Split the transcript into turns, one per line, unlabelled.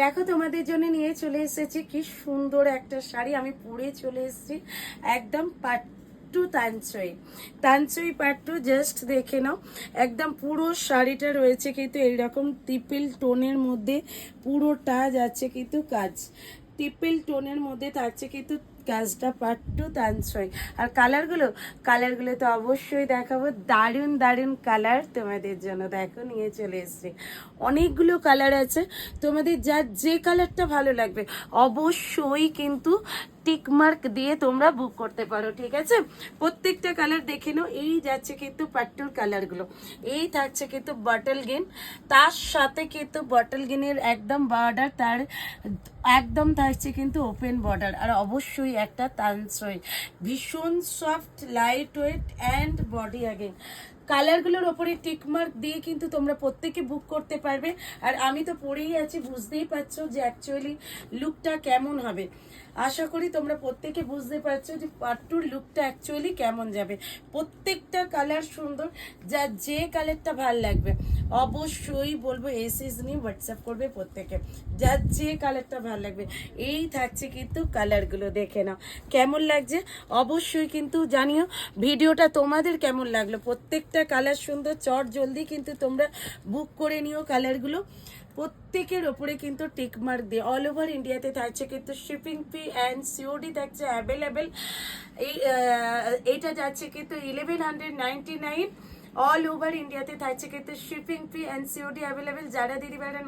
দেখো তোমাদের জন্য নিয়ে চলে এসেছি কি সুন্দর একটা শাড়ি। আমি পরে চলে এসেছি একদম পাট্টু তানচই তানচই পাট্টু। জাস্ট দেখে নাও, একদম পুরো শাড়িটা রয়েছে কিন্তু এইরকম ট্রিপল টোনের মধ্যে, পুরোটা যাচ্ছে কিন্তু কাজ ট্রিপল টোনের মধ্যে থাকছে কিন্তু কাজটা পাট্টু তানচই। আর কালারগুলো তো অবশ্যই দেখাবো। দারুণ দারুণ কালার তোমাদের জন্য দেখো নিয়ে চলে এসেছি। অনেকগুলো কালার আছে, তোমাদের যার যে কালারটা ভালো লাগবে অবশ্যই কিন্তু টিকমার্ক দিয়ে তোমরা বুক করতে পারো, ঠিক আছে? প্রত্যেকটা কালার দেখে নাও। এই যাচ্ছে কিন্তু পাট্টুর কালারগুলো, এই থাকছে কিন্তু বটল গ্রিন, তার সাথে কিন্তু বটল গ্রিনের একদম বর্ডার, তার একদম থাকছে কিন্তু ওপেন বর্ডার। আর অবশ্যই একটা তানসই, ভীষণ soft, light weight and body again. কালারগুলোর ওপরে টিকমার্ক দিয়ে কিন্তু তোমরা প্রত্যেকে বুক করতে পারবে। আর আমি তো পরেই আছি, বুঝতেই পারছো যে অ্যাকচুয়ালি লুকটা কেমন হবে। আশা করি তোমরা প্রত্যেকে বুঝতে পারছো যে পাট্টুর লুকটা অ্যাকচুয়ালি কেমন যাবে। প্রত্যেকটা কালার সুন্দর, যা যে কালারটা ভাল লাগবে অবশ্যই বলবো এসএস নিয়ে হোয়াটসঅ্যাপ করবে প্রত্যেকে, যার যে কালারটা ভাল লাগবে। এই থাকছে কিন্তু কালারগুলো, দেখে নাও কেমন লাগছে অবশ্যই কিন্তু জানিও। ভিডিওটা তোমাদের কেমন লাগলো? প্রত্যেকটা কালার সুন্দর, চট জলদি কিন্তু তোমরা বুক করে নিও কালারগুলো। প্রত্যেকের ওপরে কিন্তু টিকমার্ক দিয়ে অল ওভার ইন্ডিয়াতে থাকছে কিন্তু শিপিং ফি অ্যান্ড সিওডি থাকছে অ্যাভেলেবেল। এইটা যাচ্ছে কিন্তু 1199। অল ওভার ইন্ডিয়াতে থাকছে কিন্তু shipping fee and COD available. যারা দিদি ভাইরা